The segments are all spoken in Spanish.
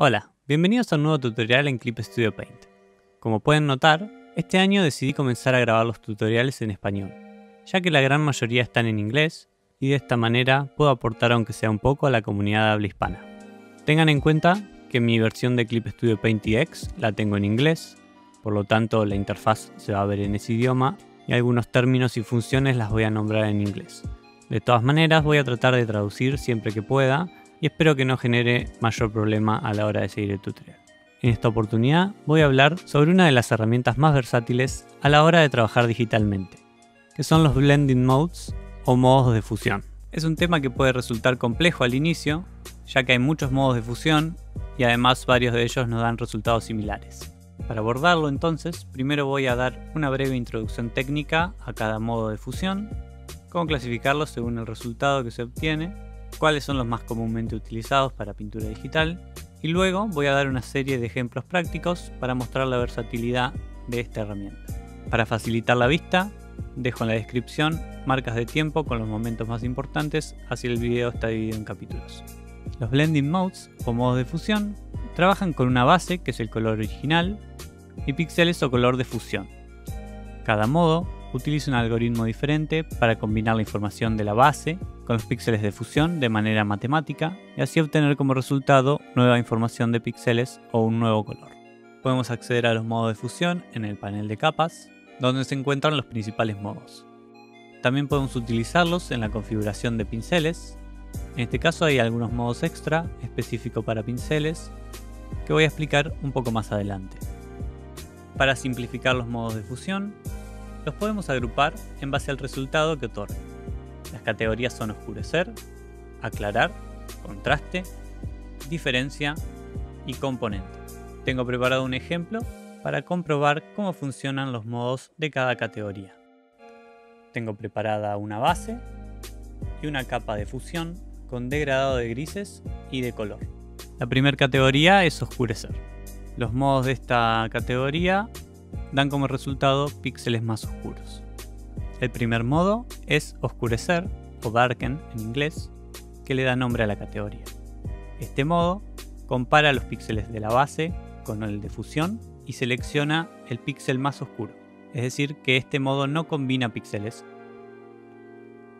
Hola, bienvenidos a un nuevo tutorial en Clip Studio Paint. Como pueden notar, este año decidí comenzar a grabar los tutoriales en español, ya que la gran mayoría están en inglés y de esta manera puedo aportar aunque sea un poco a la comunidad de habla hispana. Tengan en cuenta que mi versión de Clip Studio Paint EX la tengo en inglés, por lo tanto la interfaz se va a ver en ese idioma y algunos términos y funciones las voy a nombrar en inglés. De todas maneras voy a tratar de traducir siempre que pueda y espero que no genere mayor problema a la hora de seguir el tutorial. En esta oportunidad voy a hablar sobre una de las herramientas más versátiles a la hora de trabajar digitalmente, que son los Blending Modes o modos de fusión. Es un tema que puede resultar complejo al inicio, ya que hay muchos modos de fusión y además varios de ellos nos dan resultados similares. Para abordarlo entonces, primero voy a dar una breve introducción técnica a cada modo de fusión, cómo clasificarlos según el resultado que se obtiene, cuáles son los más comúnmente utilizados para pintura digital, y luego voy a dar una serie de ejemplos prácticos para mostrar la versatilidad de esta herramienta. Para facilitar la vista, dejo en la descripción marcas de tiempo con los momentos más importantes, así el video está dividido en capítulos. Los Blending Modes o modos de fusión trabajan con una base que es el color original y píxeles o color de fusión. Cada modo utiliza un algoritmo diferente para combinar la información de la base con los píxeles de fusión de manera matemática y así obtener como resultado nueva información de píxeles o un nuevo color. Podemos acceder a los modos de fusión en el panel de capas, donde se encuentran los principales modos. También podemos utilizarlos en la configuración de pinceles. En este caso hay algunos modos extra específicos para pinceles que voy a explicar un poco más adelante. Para simplificar los modos de fusión, los podemos agrupar en base al resultado que otorgan. Las categorías son oscurecer, aclarar, contraste, diferencia y componente. Tengo preparado un ejemplo para comprobar cómo funcionan los modos de cada categoría. Tengo preparada una base y una capa de fusión con degradado de grises y de color. La primera categoría es oscurecer. Los modos de esta categoría dan como resultado píxeles más oscuros. El primer modo es oscurecer o darken en inglés, que le da nombre a la categoría. Este modo compara los píxeles de la base con el de fusión y selecciona el píxel más oscuro, es decir que este modo no combina píxeles.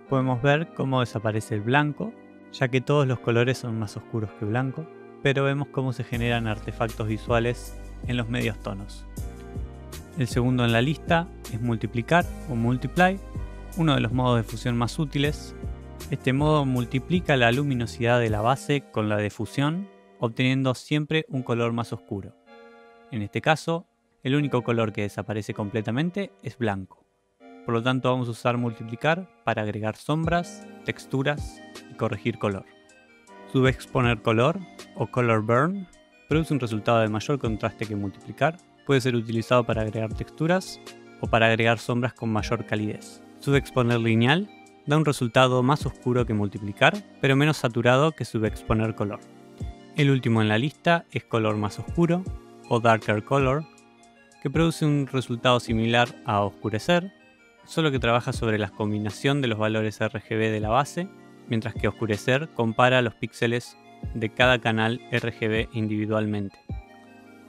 Podemos ver cómo desaparece el blanco, ya que todos los colores son más oscuros que blanco, pero vemos cómo se generan artefactos visuales en los medios tonos. El segundo en la lista es multiplicar o multiply, uno de los modos de fusión más útiles. Este modo multiplica la luminosidad de la base con la de fusión, obteniendo siempre un color más oscuro. En este caso, el único color que desaparece completamente es blanco. Por lo tanto vamos a usar multiplicar para agregar sombras, texturas y corregir color. Subexponer color o color burn produce un resultado de mayor contraste que multiplicar. Puede ser utilizado para agregar texturas o para agregar sombras con mayor calidez. Subexponer lineal da un resultado más oscuro que multiplicar, pero menos saturado que subexponer color. El último en la lista es color más oscuro o darker color, que produce un resultado similar a oscurecer, solo que trabaja sobre la combinación de los valores RGB de la base, mientras que oscurecer compara los píxeles de cada canal RGB individualmente.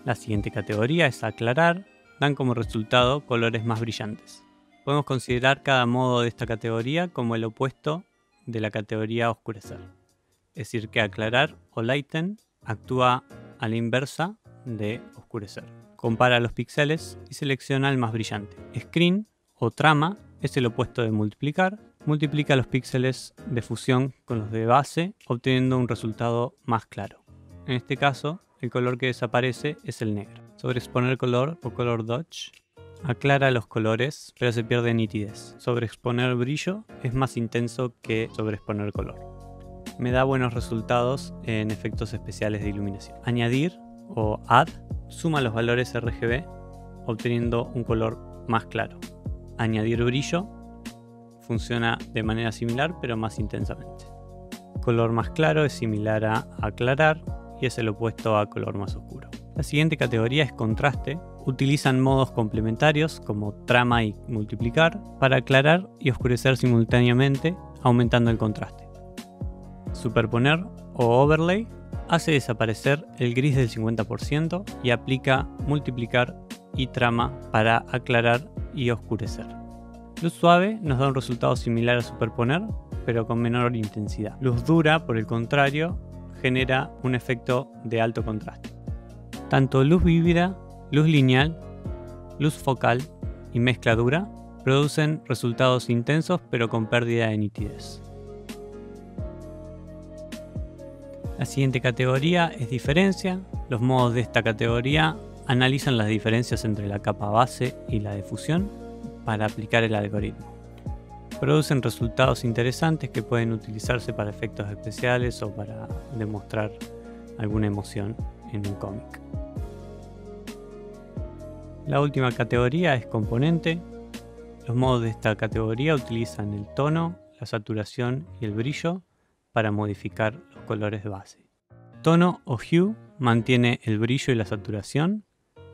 La siguiente categoría es aclarar, dan como resultado colores más brillantes. Podemos considerar cada modo de esta categoría como el opuesto de la categoría oscurecer. Es decir que aclarar o lighten actúa a la inversa de oscurecer. Compara los píxeles y selecciona el más brillante. Screen o trama es el opuesto de multiplicar. Multiplica los píxeles de fusión con los de base, obteniendo un resultado más claro. En este caso, el color que desaparece es el negro. Sobreexponer color o color dodge aclara los colores, pero se pierde nitidez. Sobreexponer brillo es más intenso que sobreexponer color. Me da buenos resultados en efectos especiales de iluminación. Añadir o add suma los valores RGB, obteniendo un color más claro. Añadir brillo funciona de manera similar, pero más intensamente. Color más claro es similar a aclarar y es el opuesto a color más oscuro. La siguiente categoría es contraste. Utilizan modos complementarios como trama y multiplicar para aclarar y oscurecer simultáneamente, aumentando el contraste. Superponer o overlay hace desaparecer el gris del 50% y aplica multiplicar y trama para aclarar y oscurecer. Luz suave nos da un resultado similar a superponer, pero con menor intensidad. Luz dura, por el contrario, genera un efecto de alto contraste. Tanto luz vívida, luz lineal, luz focal y mezcla dura producen resultados intensos pero con pérdida de nitidez. La siguiente categoría es diferencia. Los modos de esta categoría analizan las diferencias entre la capa base y la de fusión para aplicar el algoritmo. Producen resultados interesantes que pueden utilizarse para efectos especiales o para demostrar alguna emoción en un cómic. La última categoría es componente. Los modos de esta categoría utilizan el tono, la saturación y el brillo para modificar los colores de base. Tono o hue mantiene el brillo y la saturación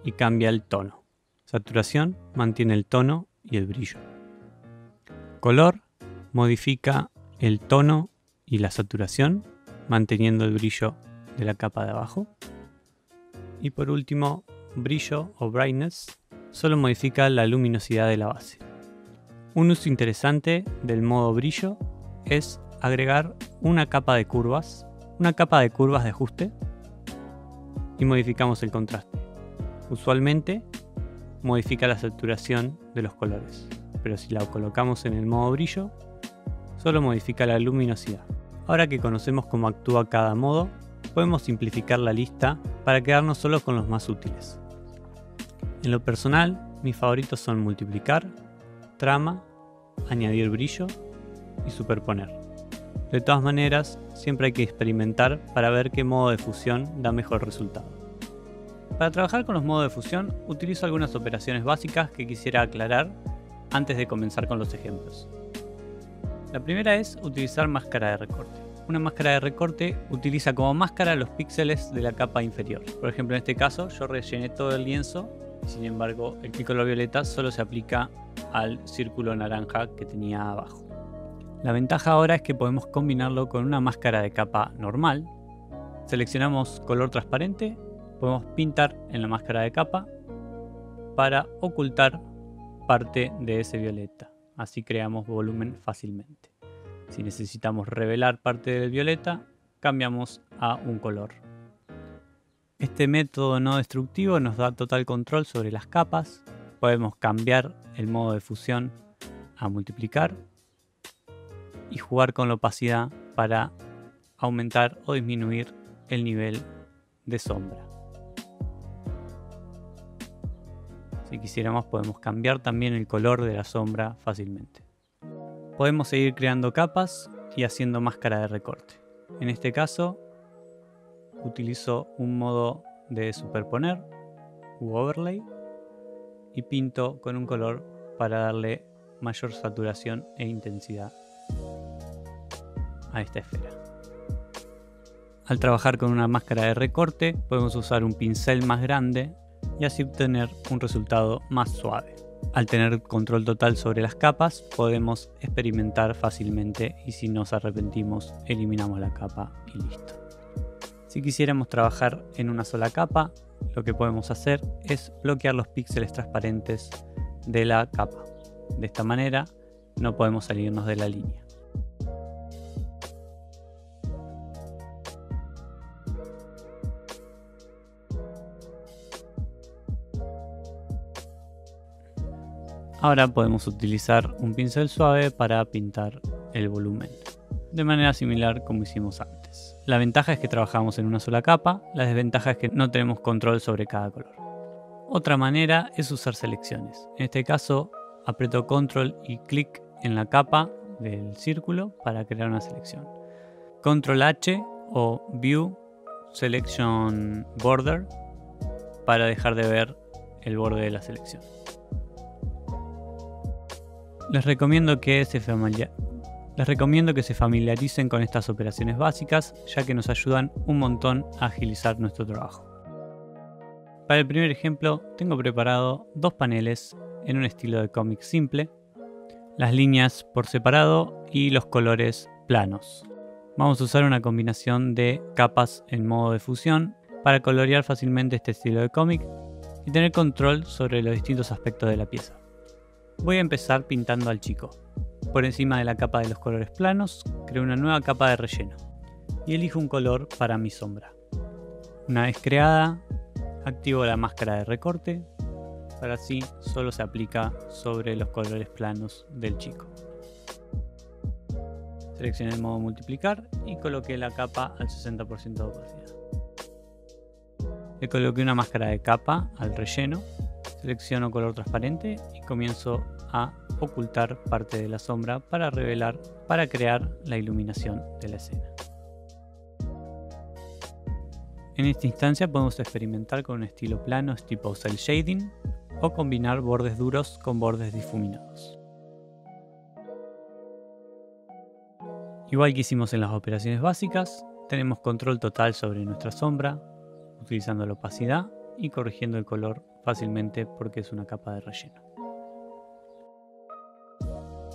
y cambia el tono. Saturación mantiene el tono y el brillo. Color modifica el tono y la saturación, manteniendo el brillo de la capa de abajo. Y por último, brillo o brightness solo modifica la luminosidad de la base. Un uso interesante del modo brillo es agregar una capa de curvas de ajuste y modificamos el contraste. Usualmente modifica la saturación de los colores, pero si la colocamos en el modo brillo, solo modifica la luminosidad. Ahora que conocemos cómo actúa cada modo, podemos simplificar la lista para quedarnos solo con los más útiles. En lo personal, mis favoritos son multiplicar, trama, añadir brillo y superponer. De todas maneras, siempre hay que experimentar para ver qué modo de fusión da mejor resultado. Para trabajar con los modos de fusión, utilizo algunas operaciones básicas que quisiera aclarar antes de comenzar con los ejemplos. La primera es utilizar máscara de recorte. Una máscara de recorte utiliza como máscara los píxeles de la capa inferior. Por ejemplo, en este caso yo rellené todo el lienzo y sin embargo el color violeta solo se aplica al círculo naranja que tenía abajo. La ventaja ahora es que podemos combinarlo con una máscara de capa normal. Seleccionamos color transparente, podemos pintar en la máscara de capa para ocultar parte de ese violeta. Así creamos volumen fácilmente. Si necesitamos revelar parte del violeta, cambiamos a un color. Este método no destructivo nos da total control sobre las capas. Podemos cambiar el modo de fusión a multiplicar y jugar con la opacidad para aumentar o disminuir el nivel de sombra. Si quisiéramos podemos cambiar también el color de la sombra fácilmente. Podemos seguir creando capas y haciendo máscara de recorte. En este caso utilizo un modo de superponer u overlay y pinto con un color para darle mayor saturación e intensidad a esta esfera. Al trabajar con una máscara de recorte podemos usar un pincel más grande y así obtener un resultado más suave. Al tener control total sobre las capas podemos experimentar fácilmente y si nos arrepentimos eliminamos la capa y listo. Si quisiéramos trabajar en una sola capa, lo que podemos hacer es bloquear los píxeles transparentes de la capa. De esta manera no podemos salirnos de la línea. Ahora podemos utilizar un pincel suave para pintar el volumen, de manera similar como hicimos antes. La ventaja es que trabajamos en una sola capa, la desventaja es que no tenemos control sobre cada color. Otra manera es usar selecciones. En este caso, aprieto Control y clic en la capa del círculo para crear una selección. Control H o View Selection Border para dejar de ver el borde de la selección. Les recomiendo que se familiaricen con estas operaciones básicas, ya que nos ayudan un montón a agilizar nuestro trabajo. Para el primer ejemplo, tengo preparado dos paneles en un estilo de cómic simple, las líneas por separado y los colores planos. Vamos a usar una combinación de capas en modo de fusión para colorear fácilmente este estilo de cómic y tener control sobre los distintos aspectos de la pieza. Voy a empezar pintando al chico. Por encima de la capa de los colores planos, creo una nueva capa de relleno y elijo un color para mi sombra. Una vez creada, activo la máscara de recorte, para así solo se aplica sobre los colores planos del chico. Seleccioné el modo multiplicar y coloqué la capa al 60% de opacidad. Le coloqué una máscara de capa al relleno, selecciono color transparente y comienzo a ocultar parte de la sombra para crear la iluminación de la escena. En esta instancia podemos experimentar con un estilo plano tipo cel shading o combinar bordes duros con bordes difuminados. Igual que hicimos en las operaciones básicas, tenemos control total sobre nuestra sombra, utilizando la opacidad y corrigiendo el color fácilmente porque es una capa de relleno.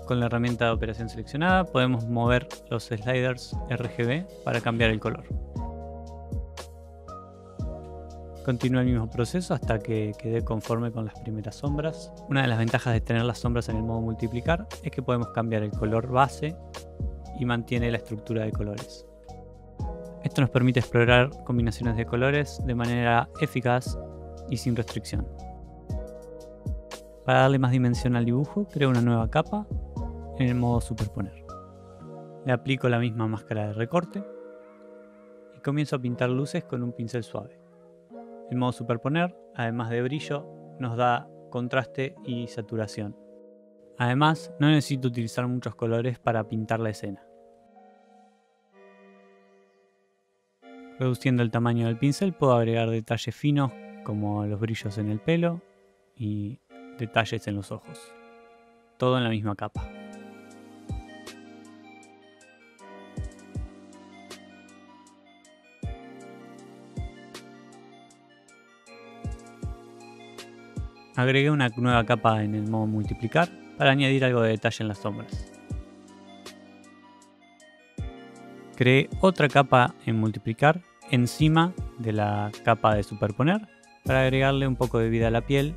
Con la herramienta de operación seleccionada podemos mover los sliders RGB para cambiar el color. Continúo el mismo proceso hasta que quede conforme con las primeras sombras. Una de las ventajas de tener las sombras en el modo multiplicar es que podemos cambiar el color base y mantiene la estructura de colores. Esto nos permite explorar combinaciones de colores de manera eficaz y sin restricción. Para darle más dimensión al dibujo, creo una nueva capa en el modo superponer. Le aplico la misma máscara de recorte y comienzo a pintar luces con un pincel suave. El modo superponer, además de brillo, nos da contraste y saturación. Además, no necesito utilizar muchos colores para pintar la escena. Reduciendo el tamaño del pincel puedo agregar detalles finos como los brillos en el pelo y detalles en los ojos. Todo en la misma capa. Agregué una nueva capa en el modo multiplicar para añadir algo de detalle en las sombras. Creé otra capa en multiplicar encima de la capa de superponer para agregarle un poco de vida a la piel,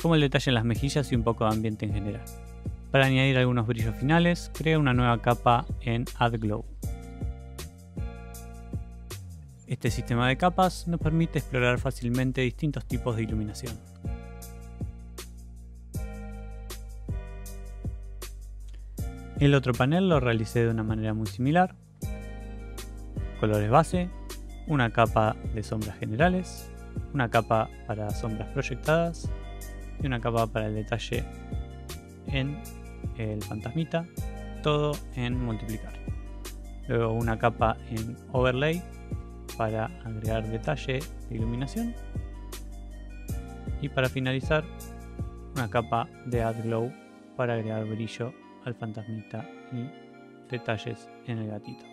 como el detalle en las mejillas y un poco de ambiente en general. Para añadir algunos brillos finales, creé una nueva capa en Add Glow. Este sistema de capas nos permite explorar fácilmente distintos tipos de iluminación. El otro panel lo realicé de una manera muy similar. Colores base, una capa de sombras generales, una capa para sombras proyectadas y una capa para el detalle en el fantasmita, todo en multiplicar. Luego una capa en overlay para agregar detalle de iluminación y para finalizar una capa de Add Glow para agregar brillo al fantasmita y detalles en el gatito.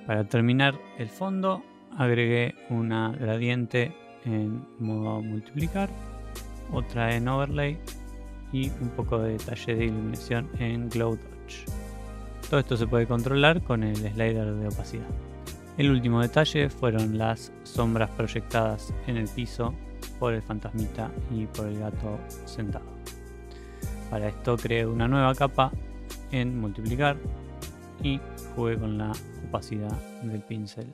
Para terminar el fondo agregué una gradiente en modo multiplicar, otra en overlay y un poco de detalle de iluminación en glow dodge. Todo esto se puede controlar con el slider de opacidad. El último detalle fueron las sombras proyectadas en el piso por el fantasmita y por el gato sentado. Para esto creé una nueva capa en multiplicar y jugué con la opacidad del pincel.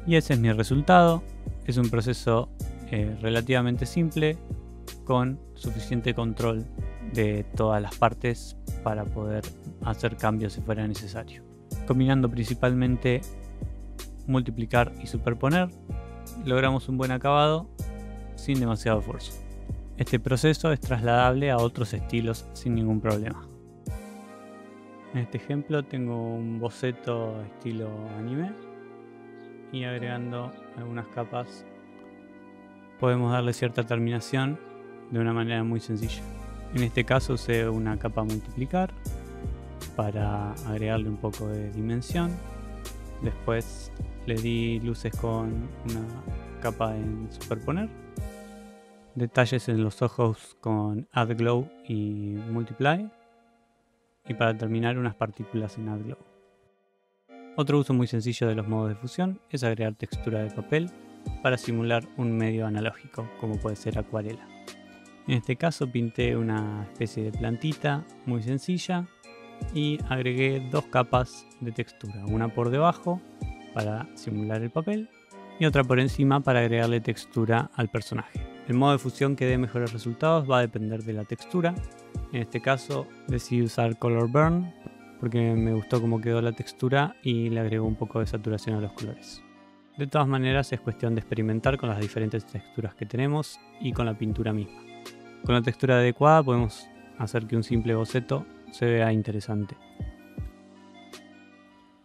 Y ese es mi resultado. Es un proceso relativamente simple con suficiente control de todas las partes para poder hacer cambios si fuera necesario. Combinando principalmente multiplicar y superponer, logramos un buen acabado sin demasiado esfuerzo. Este proceso es trasladable a otros estilos sin ningún problema. En este ejemplo tengo un boceto estilo anime y agregando algunas capas podemos darle cierta terminación de una manera muy sencilla. En este caso usé una capa multiplicar para agregarle un poco de dimensión. Después le di luces con una capa en superponer detalles en los ojos con Add Glow y Multiply, y para terminar unas partículas en Add Glow. Otro uso muy sencillo de los modos de fusión es agregar textura de papel para simular un medio analógico, como puede ser acuarela. En este caso pinté una especie de plantita muy sencilla y agregué dos capas de textura, una por debajo para simular el papel y otra por encima para agregarle textura al personaje. El modo de fusión que dé mejores resultados va a depender de la textura. En este caso decidí usar Color Burn porque me gustó cómo quedó la textura y le agregó un poco de saturación a los colores. De todas maneras es cuestión de experimentar con las diferentes texturas que tenemos y con la pintura misma. Con la textura adecuada podemos hacer que un simple boceto se vea interesante.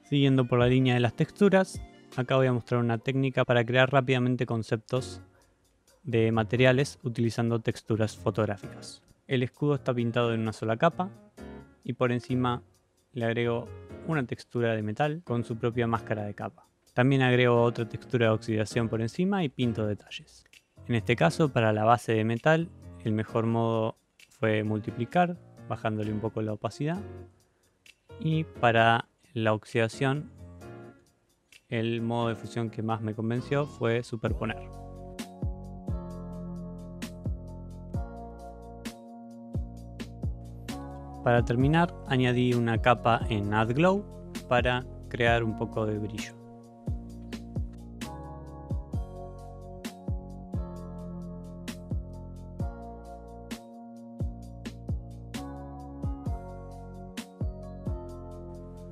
Siguiendo por la línea de las texturas, acá voy a mostrar una técnica para crear rápidamente conceptos de materiales utilizando texturas fotográficas. El escudo está pintado en una sola capa y por encima le agrego una textura de metal con su propia máscara de capa. También agrego otra textura de oxidación por encima y pinto detalles. En este caso, para la base de metal, el mejor modo fue multiplicar, bajándole un poco la opacidad. Y para la oxidación, el modo de fusión que más me convenció fue superponer. Para terminar, añadí una capa en Add Glow para crear un poco de brillo.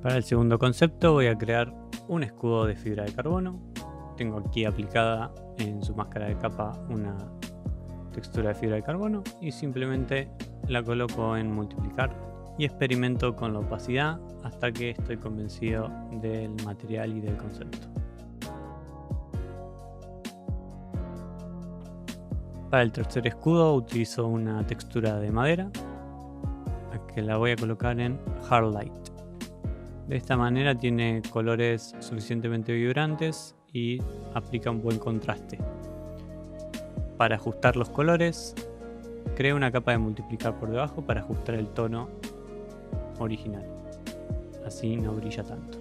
Para el segundo concepto voy a crear un escudo de fibra de carbono. Tengo aquí aplicada en su máscara de capa una textura de fibra de carbono y simplemente la coloco en multiplicar y experimento con la opacidad hasta que estoy convencido del material y del concepto. Para el tercer escudo utilizo una textura de madera que la voy a colocar en Hard Light. De esta manera tiene colores suficientemente vibrantes y aplica un buen contraste. Para ajustar los colores, creo una capa de multiplicar por debajo para ajustar el tono original. Así no brilla tanto.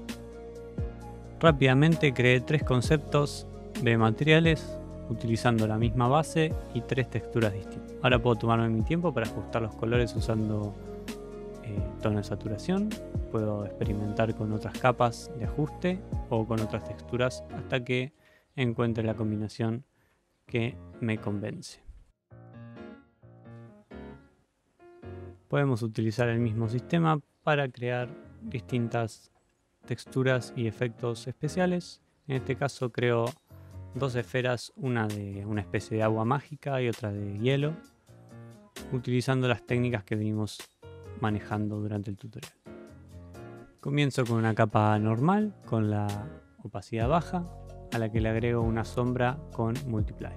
Rápidamente creé tres conceptos de materiales utilizando la misma base y tres texturas distintas. Ahora puedo tomarme mi tiempo para ajustar los colores usando tono de saturación. Puedo experimentar con otras capas de ajuste o con otras texturas hasta que encuentre la combinación que me convence. Podemos utilizar el mismo sistema para crear distintas texturas y efectos especiales. En este caso creo dos esferas, una de una especie de agua mágica y otra de hielo, utilizando las técnicas que venimos manejando durante el tutorial. Comienzo con una capa normal con la opacidad baja, a la que le agrego una sombra con Multiply.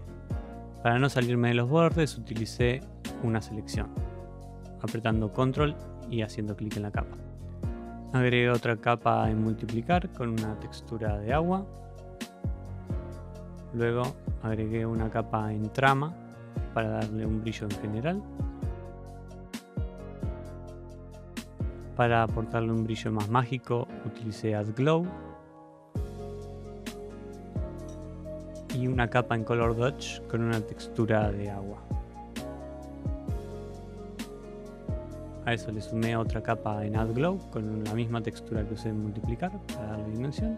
Para no salirme de los bordes utilicé una selección, apretando Control y haciendo clic en la capa. Agregué otra capa en multiplicar con una textura de agua. Luego agregué una capa en trama para darle un brillo en general. Para aportarle un brillo más mágico utilicé Add Glow. Y una capa en Color Dodge con una textura de agua. A eso le sumé otra capa en Add Glow con la misma textura que usé en multiplicar para darle dimensión.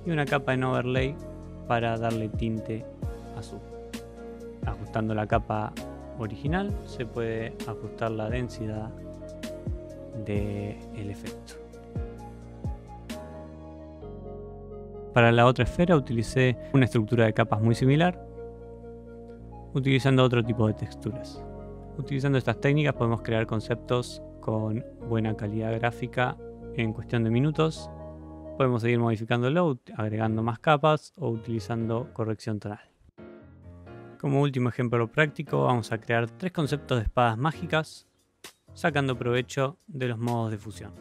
Y una capa en Overlay para darle tinte azul. Ajustando la capa original se puede ajustar la densidad del efecto. Para la otra esfera utilicé una estructura de capas muy similar, utilizando otro tipo de texturas. Utilizando estas técnicas podemos crear conceptos con buena calidad gráfica en cuestión de minutos. Podemos seguir modificándolo, agregando más capas o utilizando corrección tonal. Como último ejemplo práctico vamos a crear tres conceptos de espadas mágicas, sacando provecho de los modos de fusión.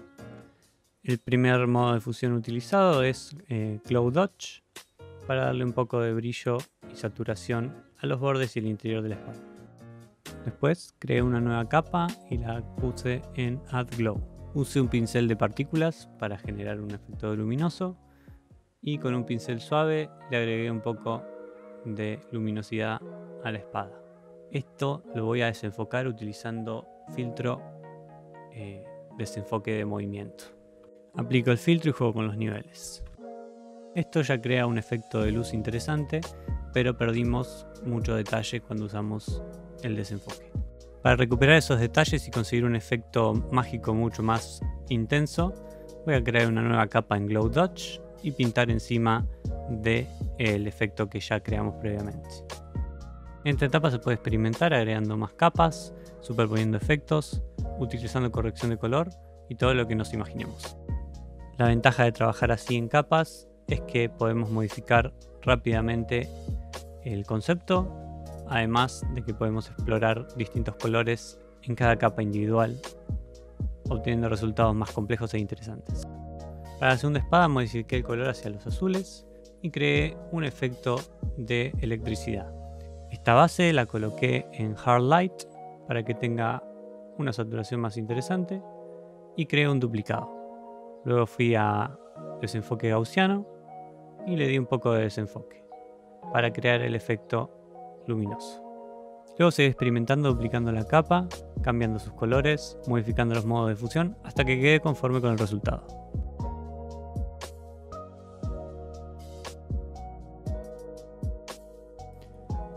El primer modo de fusión utilizado es Glow Dodge, para darle un poco de brillo y saturación a los bordes y el interior de la espada. Después creé una nueva capa y la puse en Add Glow. Usé un pincel de partículas para generar un efecto luminoso y con un pincel suave le agregué un poco de luminosidad a la espada. Esto lo voy a desenfocar utilizando filtro desenfoque de movimiento. Aplico el filtro y juego con los niveles. Esto ya crea un efecto de luz interesante, pero perdimos mucho detalle cuando usamos el desenfoque. Para recuperar esos detalles y conseguir un efecto mágico mucho más intenso, voy a crear una nueva capa en Glow Dodge y pintar encima del efecto que ya creamos previamente. En esta etapa se puede experimentar agregando más capas, superponiendo efectos, utilizando corrección de color y todo lo que nos imaginemos. La ventaja de trabajar así en capas es que podemos modificar rápidamente el concepto, además de que podemos explorar distintos colores en cada capa individual, obteniendo resultados más complejos e interesantes. Para la segunda espada modifiqué el color hacia los azules y creé un efecto de electricidad. Esta base la coloqué en Hard Light para que tenga una saturación más interesante y creé un duplicado. Luego fui a desenfoque gaussiano y le di un poco de desenfoque para crear el efecto luminoso. Luego seguí experimentando duplicando la capa, cambiando sus colores, modificando los modos de fusión hasta que quedé conforme con el resultado.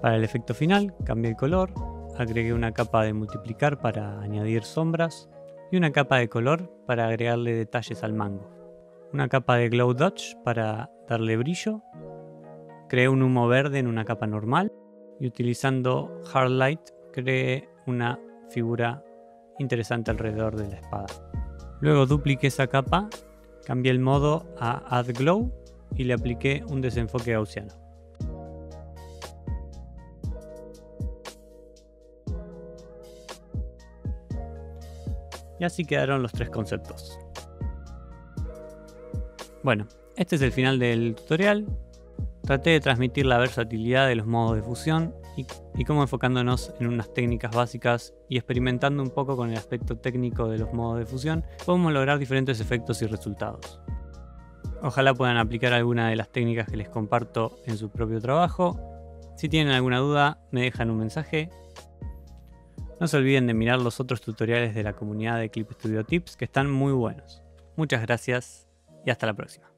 Para el efecto final cambié el color, agregué una capa de multiplicar para añadir sombras y una capa de color para agregarle detalles al mango. Una capa de Glow Dodge para darle brillo. Creé un humo verde en una capa normal y utilizando Hard Light creé una figura interesante alrededor de la espada. Luego dupliqué esa capa, cambié el modo a Add Glow y le apliqué un desenfoque gaussiano. Y así quedaron los tres conceptos. Bueno, este es el final del tutorial. Traté de transmitir la versatilidad de los modos de fusión y cómo enfocándonos en unas técnicas básicas y experimentando un poco con el aspecto técnico de los modos de fusión, podemos lograr diferentes efectos y resultados. Ojalá puedan aplicar alguna de las técnicas que les comparto en su propio trabajo. Si tienen alguna duda, me dejan un mensaje. No se olviden de mirar los otros tutoriales de la comunidad de Clip Studio Tips que están muy buenos. Muchas gracias y hasta la próxima.